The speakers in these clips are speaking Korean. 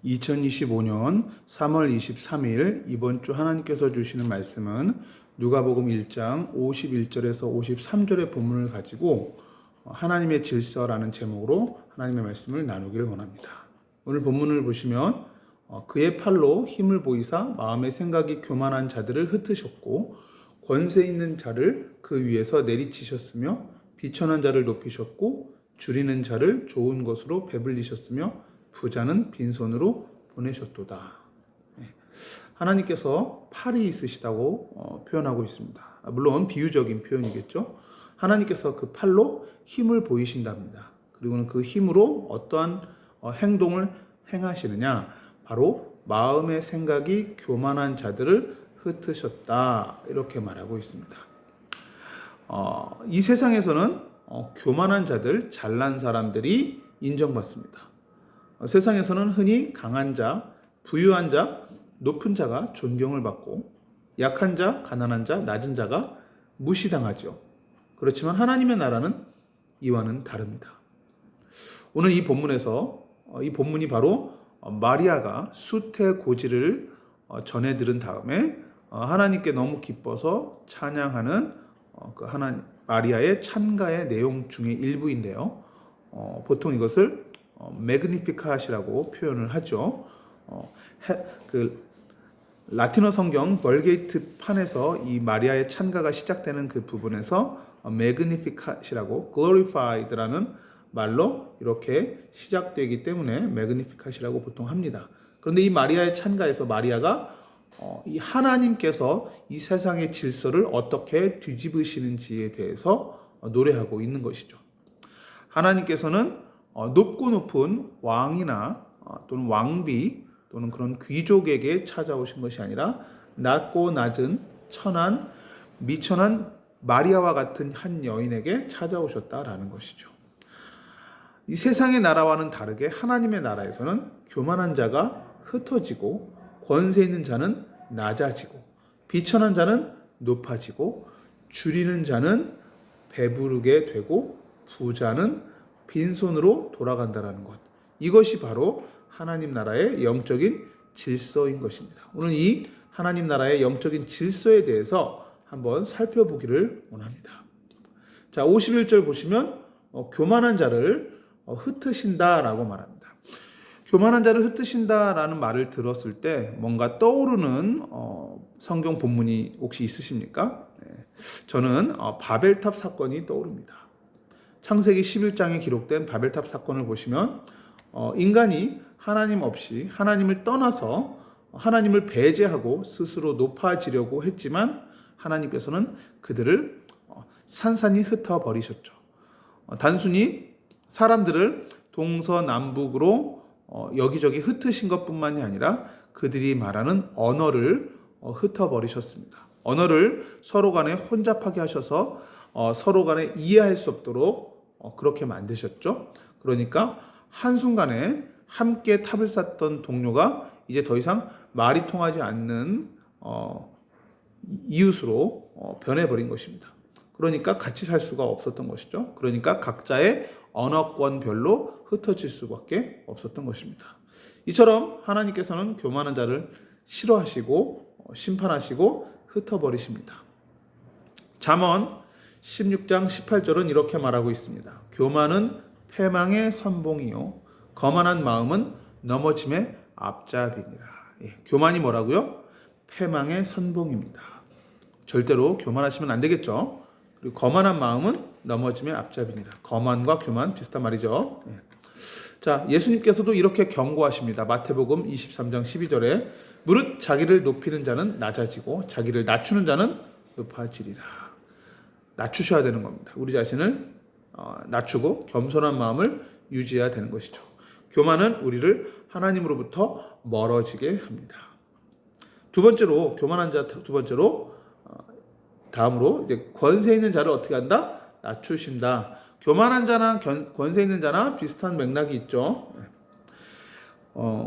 2025년 3월 23일 이번 주 하나님께서 주시는 말씀은 누가복음 1장 51절에서 53절의 본문을 가지고 하나님의 질서라는 제목으로 하나님의 말씀을 나누기를 원합니다. 오늘 본문을 보시면 그의 팔로 힘을 보이사 마음의 생각이 교만한 자들을 흩으셨고 권세 있는 자를 그 위에서 내리치셨으며 비천한 자를 높이셨고 줄이는 자를 좋은 것으로 배불리셨으며 부자는 빈손으로 보내셨도다. 하나님께서 팔이 있으시다고 표현하고 있습니다. 물론 비유적인 표현이겠죠. 하나님께서 그 팔로 힘을 보이신답니다. 그리고는 그 힘으로 어떠한 행동을 행하시느냐, 바로 마음의 생각이 교만한 자들을 흩으셨다, 이렇게 말하고 있습니다. 이 세상에서는 교만한 자들, 잘난 사람들이 인정받습니다. 세상에서는 흔히 강한 자, 부유한 자, 높은 자가 존경을 받고 약한 자, 가난한 자, 낮은 자가 무시당하죠. 그렇지만 하나님의 나라는 이와는 다릅니다. 오늘 이 본문에서 이 본문이 바로 마리아가 수태고지를 전해 들은 다음에 하나님께 너무 기뻐서 찬양하는 그 마리아의 찬가의 내용 중에 일부인데요. 보통 이것을 매그니피카시라고 표현을 하죠. 그 라틴어 성경 벌게이트 판에서 이 마리아의 찬가가 시작되는 그 부분에서 매그니피카시라고 glorified라는 말로 이렇게 시작되기 때문에 매그니피카시라고 보통 합니다. 그런데 이 마리아의 찬가에서 마리아가 이 하나님께서 이 세상의 질서를 어떻게 뒤집으시는지에 대해서 노래하고 있는 것이죠. 하나님께서는 높고 높은 왕이나 또는 왕비 또는 그런 귀족에게 찾아오신 것이 아니라 낮고 낮은 천한 미천한 마리아와 같은 한 여인에게 찾아오셨다라는 것이죠. 이 세상의 나라와는 다르게 하나님의 나라에서는 교만한 자가 흩어지고 권세 있는 자는 낮아지고 비천한 자는 높아지고 줄이는 자는 배부르게 되고 부자는 빈손으로 돌아간다는 것. 이것이 바로 하나님 나라의 영적인 질서인 것입니다. 오늘 이 하나님 나라의 영적인 질서에 대해서 한번 살펴보기를 원합니다. 자, 51절 보시면 교만한 자를 흩으신다라고 말합니다. 교만한 자를 흩으신다라는 말을 들었을 때 뭔가 떠오르는 성경 본문이 혹시 있으십니까? 저는 바벨탑 사건이 떠오릅니다. 창세기 11장에 기록된 바벨탑 사건을 보시면 인간이 하나님 없이 하나님을 떠나서 하나님을 배제하고 스스로 높아지려고 했지만 하나님께서는 그들을 산산이 흩어버리셨죠. 단순히 사람들을 동서남북으로 여기저기 흩으신 것뿐만이 아니라 그들이 말하는 언어를 흩어버리셨습니다. 언어를 서로 간에 혼잡하게 하셔서 서로 간에 이해할 수 없도록 그렇게 만드셨죠. 그러니까 한순간에 함께 탑을 쌓던 동료가 이제 더 이상 말이 통하지 않는 이웃으로 변해버린 것입니다. 그러니까 같이 살 수가 없었던 것이죠. 그러니까 각자의 언어권별로 흩어질 수밖에 없었던 것입니다. 이처럼 하나님께서는 교만한 자를 싫어하시고 심판하시고 흩어버리십니다. 잠언 16장 18절은 이렇게 말하고 있습니다. 교만은 패망의 선봉이요 거만한 마음은 넘어짐의 앞잡이니라. 교만이 뭐라고요? 패망의 선봉입니다. 절대로 교만하시면 안 되겠죠. 그리고 거만한 마음은 넘어짐의 앞잡이니라. 거만과 교만 비슷한 말이죠. 자, 예수님께서도 이렇게 경고하십니다. 마태복음 23장 12절에 무릇 자기를 높이는 자는 낮아지고 자기를 낮추는 자는 높아지리라. 낮추셔야 되는 겁니다. 우리 자신을 낮추고 겸손한 마음을 유지해야 되는 것이죠. 교만은 우리를 하나님으로부터 멀어지게 합니다. 두 번째로 교만한 자 다음으로 이제 권세 있는 자를 어떻게 한다? 낮추신다. 교만한 자나 권세 있는 자나 비슷한 맥락이 있죠.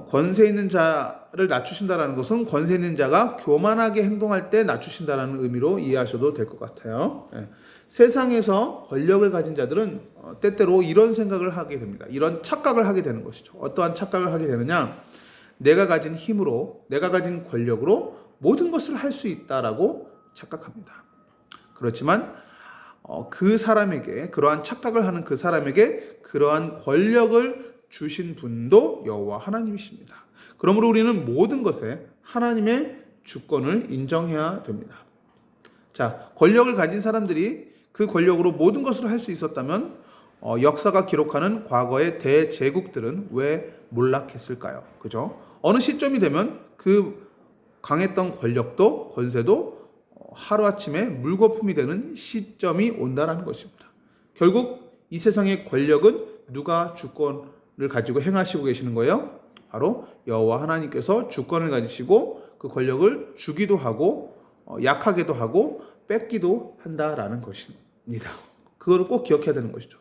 권세 있는 자를 낮추신다라는 것은 권세 있는 자가 교만하게 행동할 때 낮추신다라는 의미로 이해하셔도 될 것 같아요. 세상에서 권력을 가진 자들은 때때로 이런 생각을 하게 됩니다. 이런 착각을 하게 되는 것이죠. 어떠한 착각을 하게 되느냐? 내가 가진 힘으로, 내가 가진 권력으로 모든 것을 할 수 있다라고 착각합니다. 그렇지만 그 사람에게, 그러한 착각을 하는 그 사람에게 그러한 권력을 주신 분도 여호와 하나님이십니다. 그러므로 우리는 모든 것에 하나님의 주권을 인정해야 됩니다. 자, 권력을 가진 사람들이 그 권력으로 모든 것을 할 수 있었다면 역사가 기록하는 과거의 대제국들은 왜 몰락했을까요? 그죠? 어느 시점이 되면 그 강했던 권력도 권세도 하루아침에 물거품이 되는 시점이 온다는 것입니다. 결국 이 세상의 권력은 누가 주권을 가지고 행하시고 계시는 거예요? 바로 여호와 하나님께서 주권을 가지시고 그 권력을 주기도 하고 약하게도 하고 뺏기도 한다라는 것입니다. 그걸 꼭 기억해야 되는 것이죠.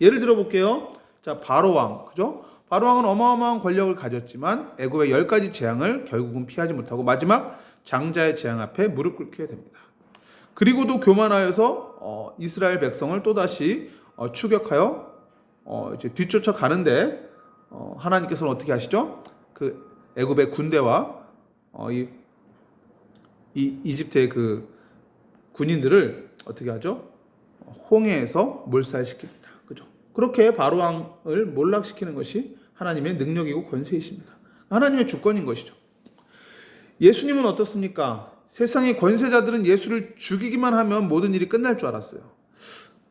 예를 들어 볼게요. 자, 바로왕, 그죠? 바로왕은 어마어마한 권력을 가졌지만 애굽의 10가지 재앙을 결국은 피하지 못하고 마지막 장자의 재앙 앞에 무릎 꿇게 됩니다. 그리고도 교만하여서 이스라엘 백성을 또다시 추격하여 이제 뒤쫓아 가는데 하나님께서는 어떻게 하시죠? 그 애굽의 군대와 이집트의 그 군인들을 어떻게 하죠? 홍해에서 몰살시킵니다. 그죠? 그렇게 바로왕을 몰락시키는 것이 하나님의 능력이고 권세이십니다. 하나님의 주권인 것이죠. 예수님은 어떻습니까? 세상의 권세자들은 예수를 죽이기만 하면 모든 일이 끝날 줄 알았어요.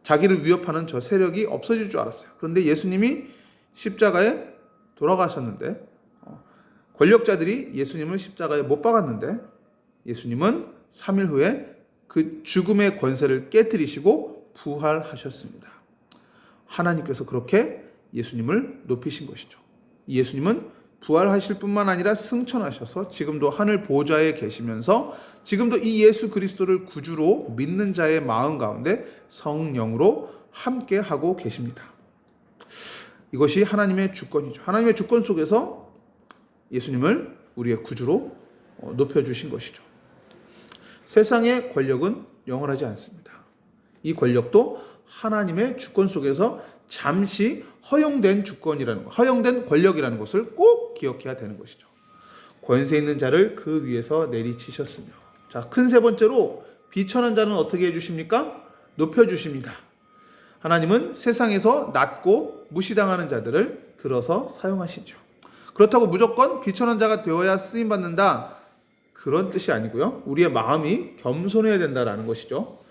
자기를 위협하는 저 세력이 없어질 줄 알았어요. 그런데 예수님이 십자가에 돌아가셨는데 권력자들이 예수님을 십자가에 못 박았는데 예수님은 3일 후에 그 죽음의 권세를 깨뜨리시고 부활하셨습니다. 하나님께서 그렇게 예수님을 높이신 것이죠. 예수님은 부활하실 뿐만 아니라 승천하셔서 지금도 하늘 보좌에 계시면서 지금도 이 예수 그리스도를 구주로 믿는 자의 마음 가운데 성령으로 함께 하고 계십니다. 이것이 하나님의 주권이죠. 하나님의 주권 속에서 예수님을 우리의 구주로 높여주신 것이죠. 세상의 권력은 영원하지 않습니다. 이 권력도 하나님의 주권 속에서 잠시 허용된 주권이라는 것, 허용된 권력이라는 것을 꼭 기억해야 되는 것이죠. 권세 있는 자를 그 위에서 내리치셨으며, 자, 큰 세 번째로 비천한 자는 어떻게 해주십니까? 높여주십니다. 하나님은 세상에서 낮고 무시당하는 자들을 들어서 사용하시죠. 그렇다고 무조건 비천한 자가 되어야 쓰임받는다, 그런 뜻이 아니고요. 우리의 마음이 겸손해야 된다라는 것이죠.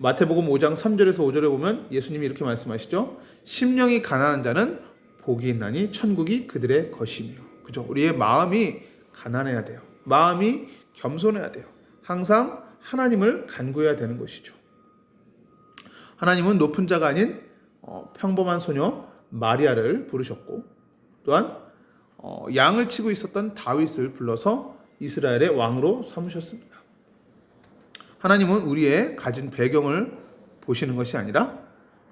마태복음 5장 3절에서 5절에 보면 예수님이 이렇게 말씀하시죠. 심령이 가난한 자는 복이 있나니 천국이 그들의 것이며. 그죠? 우리의 마음이 가난해야 돼요. 마음이 겸손해야 돼요. 항상 하나님을 간구해야 되는 것이죠. 하나님은 높은 자가 아닌 평범한 소녀 마리아를 부르셨고, 또한 양을 치고 있었던 다윗을 불러서 이스라엘의 왕으로 삼으셨습니다. 하나님은 우리의 가진 배경을 보시는 것이 아니라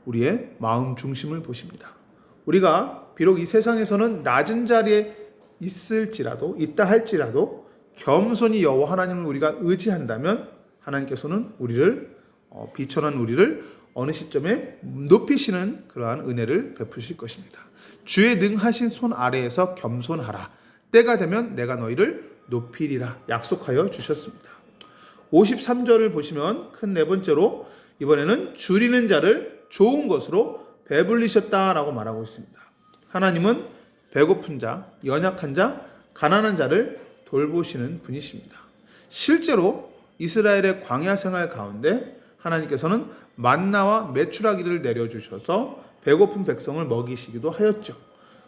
우리의 마음 중심을 보십니다. 우리가 비록 이 세상에서는 낮은 자리에 있다 할지라도 겸손히 여호와 하나님을 우리가 의지한다면 하나님께서는 우리를 비천한 우리를 어느 시점에 높이시는 그러한 은혜를 베푸실 것입니다. 주의 능하신 손 아래에서 겸손하라. 때가 되면 내가 너희를 높이리라 약속하여 주셨습니다. 53절을 보시면 큰 네 번째로 이번에는 줄이는 자를 좋은 것으로 배불리셨다라고 말하고 있습니다. 하나님은 배고픈 자, 연약한 자, 가난한 자를 돌보시는 분이십니다. 실제로 이스라엘의 광야 생활 가운데 하나님께서는 만나와 메추라기를 내려주셔서 배고픈 백성을 먹이시기도 하였죠.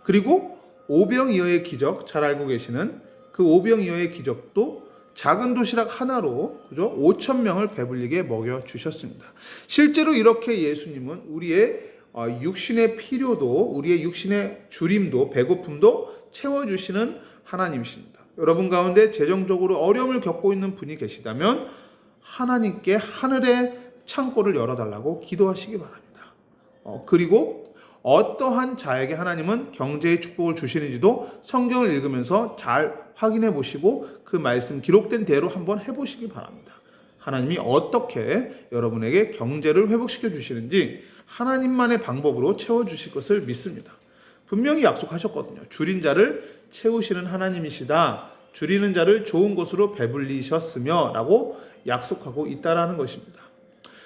그리고 오병이어의 기적, 잘 알고 계시는 그 오병이어의 기적도 작은 도시락 하나로, 그죠? 5,000명을 배불리게 먹여주셨습니다. 실제로 이렇게 예수님은 우리의 육신의 필요도, 우리의 육신의 주림도, 배고픔도 채워주시는 하나님이십니다. 여러분 가운데 재정적으로 어려움을 겪고 있는 분이 계시다면 하나님께 하늘의 창고를 열어달라고 기도하시기 바랍니다. 그리고 어떠한 자에게 하나님은 경제의 축복을 주시는지도 성경을 읽으면서 잘 확인해 보시고 그 말씀 기록된 대로 한번 해보시기 바랍니다. 하나님이 어떻게 여러분에게 경제를 회복시켜 주시는지 하나님만의 방법으로 채워주실 것을 믿습니다. 분명히 약속하셨거든요. 줄인 자를 채우시는 하나님이시다. 줄이는 자를 좋은 곳으로 배불리셨으며 라고 약속하고 있다라는 것입니다.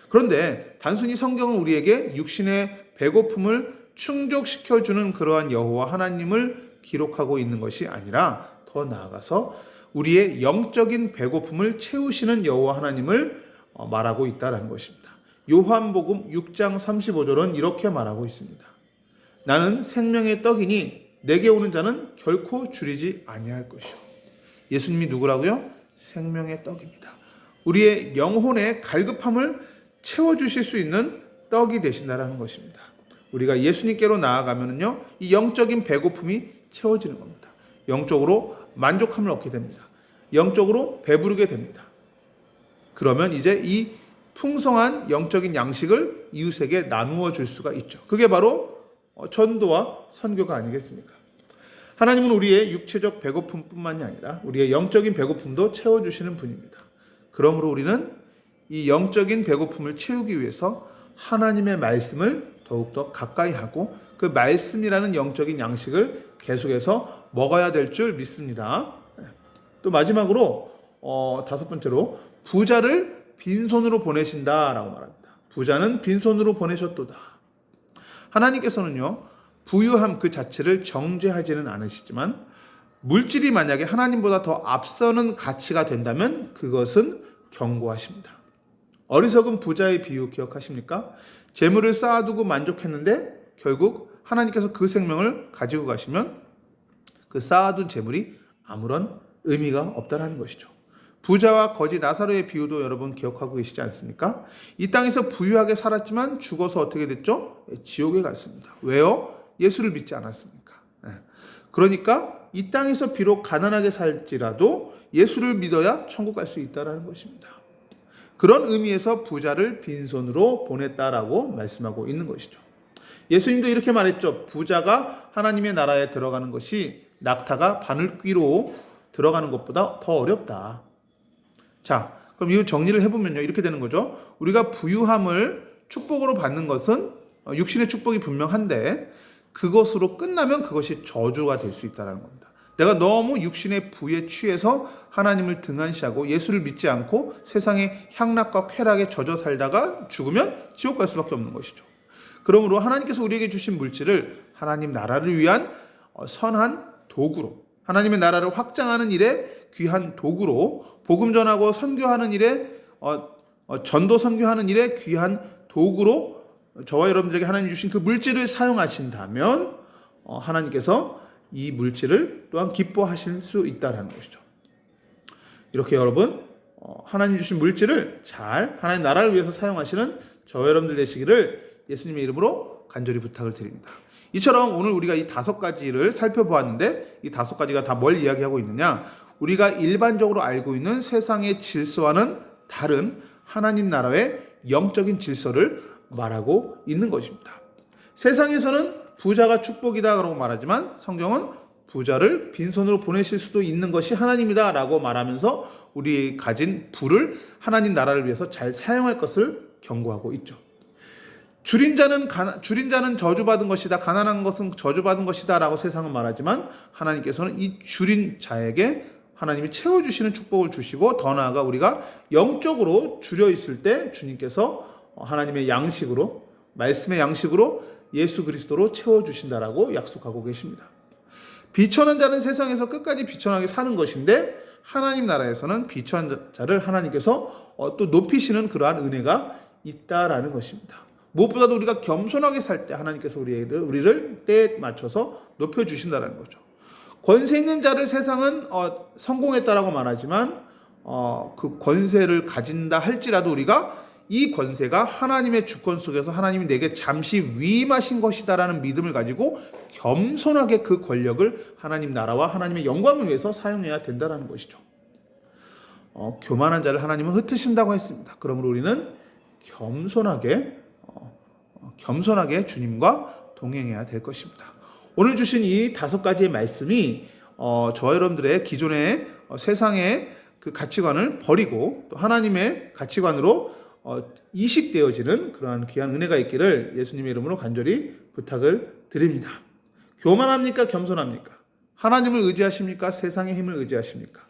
그런데 단순히 성경은 우리에게 육신의 배고픔을 충족시켜주는 그러한 여호와 하나님을 기록하고 있는 것이 아니라 더 나아가서 우리의 영적인 배고픔을 채우시는 여호와 하나님을 말하고 있다는 것입니다. 요한복음 6장 35절은 이렇게 말하고 있습니다. 나는 생명의 떡이니 내게 오는 자는 결코 줄이지 아니할 것이요. 예수님이 누구라고요? 생명의 떡입니다. 우리의 영혼의 갈급함을 채워주실 수 있는 떡이 되신다라는 것입니다. 우리가 예수님께로 나아가면요, 이 영적인 배고픔이 채워지는 겁니다. 영적으로 만족함을 얻게 됩니다. 영적으로 배부르게 됩니다. 그러면 이제 이 풍성한 영적인 양식을 이웃에게 나누어 줄 수가 있죠. 그게 바로 전도와 선교가 아니겠습니까? 하나님은 우리의 육체적 배고픔뿐만이 아니라 우리의 영적인 배고픔도 채워주시는 분입니다. 그러므로 우리는 이 영적인 배고픔을 채우기 위해서 하나님의 말씀을 더욱더 가까이 하고 그 말씀이라는 영적인 양식을 계속해서 먹어야 될 줄 믿습니다. 또 마지막으로 5번째로 부자를 빈손으로 보내신다라고 말합니다. 부자는 빈손으로 보내셨도다. 하나님께서는요, 부유함 그 자체를 정죄하지는 않으시지만 물질이 만약에 하나님보다 더 앞서는 가치가 된다면 그것은 경고하십니다. 어리석은 부자의 비유 기억하십니까? 재물을 쌓아두고 만족했는데 결국 하나님께서 그 생명을 가지고 가시면 그 쌓아둔 재물이 아무런 의미가 없다라는 것이죠. 부자와 거지 나사로의 비유도 여러분 기억하고 계시지 않습니까? 이 땅에서 부유하게 살았지만 죽어서 어떻게 됐죠? 지옥에 갔습니다. 왜요? 예수를 믿지 않았으니까. 그러니까 이 땅에서 비록 가난하게 살지라도 예수를 믿어야 천국 갈 수 있다는 것입니다. 그런 의미에서 부자를 빈손으로 보냈다라고 말씀하고 있는 것이죠. 예수님도 이렇게 말했죠. 부자가 하나님의 나라에 들어가는 것이 낙타가 바늘귀로 들어가는 것보다 더 어렵다. 자, 그럼 이 정리를 해보면요, 이렇게 되는 거죠. 우리가 부유함을 축복으로 받는 것은 육신의 축복이 분명한데 그것으로 끝나면 그것이 저주가 될 수 있다는 겁니다. 내가 너무 육신의 부에 취해서 하나님을 등한시하고 예수를 믿지 않고 세상의 향락과 쾌락에 젖어 살다가 죽으면 지옥 갈 수밖에 없는 것이죠. 그러므로 하나님께서 우리에게 주신 물질을 하나님 나라를 위한 선한 도구로, 하나님의 나라를 확장하는 일에 귀한 도구로, 복음 전하고 선교하는 일에 전도 선교하는 일에 귀한 도구로 저와 여러분들에게 하나님 주신 그 물질을 사용하신다면 하나님께서 이 물질을 또한 기뻐하실 수 있다는 것이죠. 이렇게 여러분 하나님 주신 물질을 잘 하나님 나라를 위해서 사용하시는 저와 여러분들 되시기를 예수님의 이름으로 간절히 부탁을 드립니다. 이처럼 오늘 우리가 이 5가지를 살펴보았는데 이 5가지가 다 뭘 이야기하고 있느냐? 우리가 일반적으로 알고 있는 세상의 질서와는 다른 하나님 나라의 영적인 질서를 말하고 있는 것입니다. 세상에서는 부자가 축복이다라고 말하지만 성경은 부자를 빈손으로 보내실 수도 있는 것이 하나님이다 라고 말하면서 우리 가진 부를 하나님 나라를 위해서 잘 사용할 것을 경고하고 있죠. 줄인 자는 저주받은 것이다, 가난한 것은 저주받은 것이다 라고 세상은 말하지만 하나님께서는 이 줄인 자에게 하나님이 채워주시는 축복을 주시고 더 나아가 우리가 영적으로 줄여 있을 때 주님께서 하나님의 양식으로, 말씀의 양식으로 예수 그리스도로 채워주신다라고 약속하고 계십니다. 비천한 자는 세상에서 끝까지 비천하게 사는 것인데 하나님 나라에서는 비천한 자를 하나님께서 또 높이시는 그러한 은혜가 있다라는 것입니다. 무엇보다도 우리가 겸손하게 살 때 하나님께서 우리를 때에 맞춰서 높여주신다는 거죠. 권세 있는 자를 세상은 성공했다라고 말하지만 그 권세를 가진다 할지라도 우리가 이 권세가 하나님의 주권 속에서 하나님이 내게 잠시 위임하신 것이다라는 믿음을 가지고 겸손하게 그 권력을 하나님 나라와 하나님의 영광을 위해서 사용해야 된다는 것이죠. 교만한 자를 하나님은 흩으신다고 했습니다. 그러므로 우리는 겸손하게 주님과 동행해야 될 것입니다. 오늘 주신 이 5가지의 말씀이 저와 여러분들의 기존의 세상의 그 가치관을 버리고 또 하나님의 가치관으로 이식되어지는 그러한 귀한 은혜가 있기를 예수님의 이름으로 간절히 부탁을 드립니다. 교만합니까? 겸손합니까? 하나님을 의지하십니까? 세상의 힘을 의지하십니까?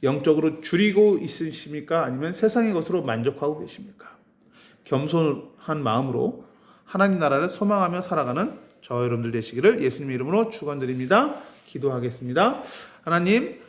영적으로 줄이고 있으십니까? 아니면 세상의 것으로 만족하고 계십니까? 겸손한 마음으로 하나님 나라를 소망하며 살아가는 저 여러분들 되시기를 예수님의 이름으로 축원드립니다. 기도하겠습니다. 하나님,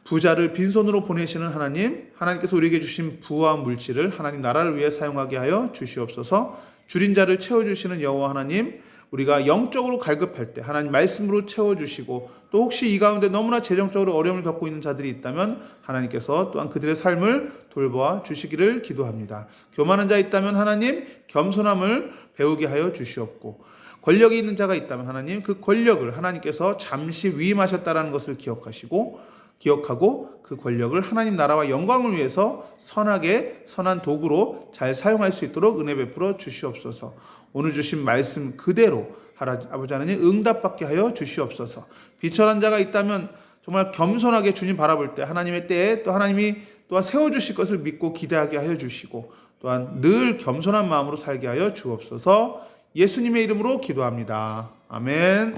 부자를 빈손으로 보내시는 하나님, 하나님께서 우리에게 주신 부와 물질을 하나님 나라를 위해 사용하게 하여 주시옵소서. 줄인 자를 채워주시는 여호와 하나님, 우리가 영적으로 갈급할 때 하나님 말씀으로 채워주시고, 또 혹시 이 가운데 너무나 재정적으로 어려움을 겪고 있는 자들이 있다면 하나님께서 또한 그들의 삶을 돌보아 주시기를 기도합니다. 교만한 자 있다면 하나님 겸손함을 배우게 하여 주시옵고, 권력이 있는 자가 있다면 하나님 그 권력을 하나님께서 잠시 위임하셨다라는 것을 기억하고 그 권력을 하나님 나라와 영광을 위해서 선한 도구로 잘 사용할 수 있도록 은혜 베풀어 주시옵소서. 오늘 주신 말씀 그대로 아버지 하나님 응답받게 하여 주시옵소서. 비천한 자가 있다면 정말 겸손하게 주님 바라볼 때 하나님의 때에 또 하나님이 또한 세워주실 것을 믿고 기대하게 하여 주시고, 또한 늘 겸손한 마음으로 살게 하여 주옵소서. 예수님의 이름으로 기도합니다. 아멘.